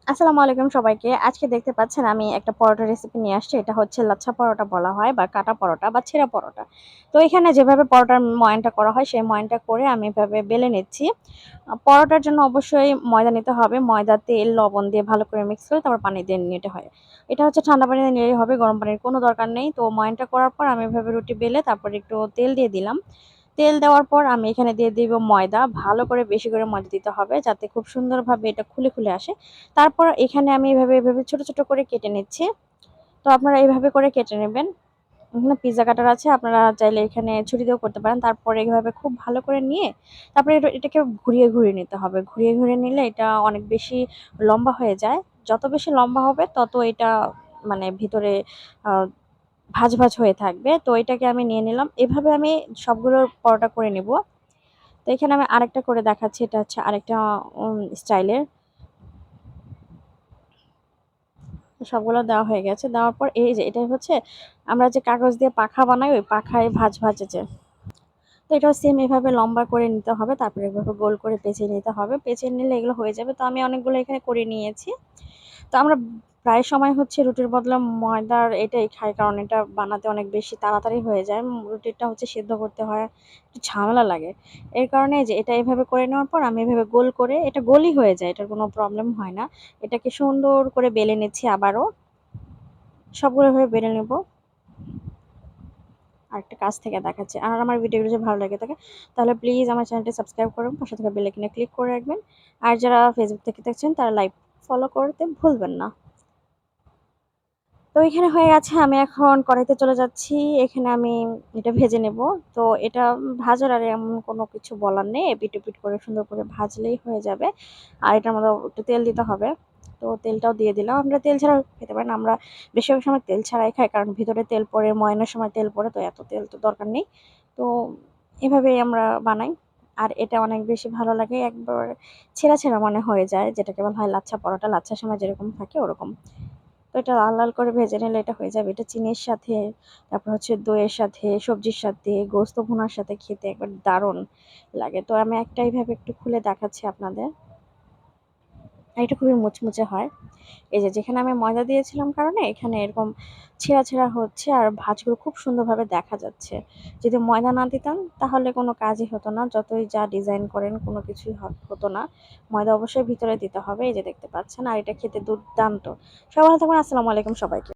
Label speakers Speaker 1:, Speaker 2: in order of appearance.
Speaker 1: আসসালামু আলাইকুম সবাইকে। আজকে দেখতে পাচ্ছেন আমি একটা পরোটা রেসিপি নিয়ে আসছি। এটা হচ্ছে লাচ্ছা পরোটা বলা হয় বা কাটা পরোটা বা ছেঁড়া পরোটা। তো এখানে যেভাবে পরোটার ময়ানটা করা হয় সেই ময়ানটা করে আমি এভাবে বেলে নিচ্ছি। পরোটার জন্য অবশ্যই ময়দা নিতে হবে। ময়দা, তেল, লবণ দিয়ে ভালো করে মিক্স করে তারপর পানি দিয়ে নিতে হয়। এটা হচ্ছে ঠান্ডা পানিতে নিলেই হবে, গরম পানির কোনো দরকার নেই। তো ময়ানটা করার পর আমি এভাবে রুটি বেলে তারপর একটু তেল দিয়ে দিলাম। তেল দেওয়ার পর আমি এখানে দিয়ে দিব ময়দা। ভালো করে বেশি করে ময়দা দিতে হবে যাতে খুব সুন্দরভাবে এটা খুলে আসে। তারপর এখানে আমি এভাবে ছোট, ছোট করে কেটে নিচ্ছি। তো আপনারা এভাবে করে কেটে নেবেন। এখানে পিজ্জা কাটার আছে, আপনারা চাইলে এখানে ছুরি দিয়েও করতে পারেন। তারপরে এভাবে খুব ভালো করে নিয়ে তারপরে এটাকে ঘুরিয়ে নিতে হবে। ঘুরিয়ে নিলে এটা অনেক বেশি লম্বা হয়ে যায়। যত বেশি লম্বা হবে তত এটা মানে ভিতরে আ ভাঁজ হয়ে থাকবে। তো এটাকে আমি নিয়ে নিলাম। এভাবে আমি সবগুলোর পরোটা করে নিব। তো এখানে আমি আরেকটা করে দেখাচ্ছি। এটা হচ্ছে আরেকটা স্টাইলের। সবগুলো দেওয়া হয়ে গেছে। দেওয়ার পর এই যে এটা হচ্ছে আমরা যে কাগজ দিয়ে পাখা বানাই ওই পাখায় ভাঁজে যে। তো এটাও সেম এভাবে লম্বা করে নিতে হবে। তারপরে এভাবে গোল করে পেঁচিয়ে নিতে হবে। পেঁচিয়ে নিলে এগুলো হয়ে যাবে। তো আমি অনেকগুলো এখানে করে নিয়েছি। তো আমরা প্রায় সময় হচ্ছে রুটির বদলে ময়দার এটাই খাই, কারণ এটা বানাতে অনেক বেশি তাড়াতাড়ি হয়ে যায়। রুটিটা হচ্ছে সিদ্ধ করতে হয়, একটু ঝামেলা লাগে। এর কারণে যে এটা এভাবে করে নেওয়ার পর আমি এভাবে গোল করে এটা গোলই হয়ে যায়, এটার কোনো প্রবলেম হয় না। এটাকে সুন্দর করে বেলে নিচ্ছি আবারও। সবগুলো এভাবে বেলে নেব। আরেকটা কাছ থেকে দেখাচ্ছি। আর আমার ভিডিওগুলো যদি ভালো লাগে থাকে তাহলে প্লিজ আমার চ্যানেলটি সাবস্ক্রাইব করুন, পাশে থাকা বেল আইকনে ক্লিক করে রাখবেন। আর যারা ফেসবুক থেকে দেখছেন তারা লাইক ফলো করতে ভুলবেন না। তো এখানে হয়ে গেছে, আমি এখন কড়াইতে চলে যাচ্ছি। এখানে আমি এটা ভেজে নেব। তো এটা ভাজার আর এমন কোনো কিছু বলার নেই। এপিট করে সুন্দর করে ভাজলেই হয়ে যাবে। আর এটার মধ্যে একটু তেল দিতে হবে। তো তেলটাও দিয়ে দিলাম। আমরা তেল ছাড়াও খেতে পারেন। আমরা বেশিরভাগ সময় তেল ছাড়াই খাই, কারণ ভিতরে তেল পড়ে, ময়ানের সময় তেল পড়ে, তো এত তেল তো দরকার নেই। তো এভাবেই আমরা বানাই। আর এটা অনেক বেশি ভালো লাগে। একবার ছেঁড়া মনে হয়ে যায়, যেটাকে বলা হয় লাচ্ছা পরোটা। লাচ্ছার সময় যেরকম থাকে ওরকম। তো এটা লাল করে ভেজে নিলে এটা হয়ে যাবে। এটা চিনির সাথে, তারপর হচ্ছে দইয়ের সাথে, সবজির সাথে, গোস্ত ভুনার সাথে খেতে একবার দারুণ লাগে। তো আমি একটা এইভাবে একটু খুলে দেখাচ্ছি আপনাদের। আর এটা খুবই মুচমুচে হয়। এই যে যেখানে আমি ময়দা দিয়েছিলাম কারণে এখানে এরকম ছেঁড়া হচ্ছে আর ভাঁজগুলো খুব সুন্দরভাবে দেখা যাচ্ছে। যদি ময়দা না দিতাম তাহলে কোনো কাজই হতো না। যতই যা ডিজাইন করেন কোনো কিছুই হতো না। ময়দা অবশ্যই ভিতরে দিতে হবে। এই যে দেখতে পাচ্ছেন। আর এটা খেতে দুর্দান্ত। সবাই ভালো থাকবেন। আসসালামু আলাইকুম সবাইকে।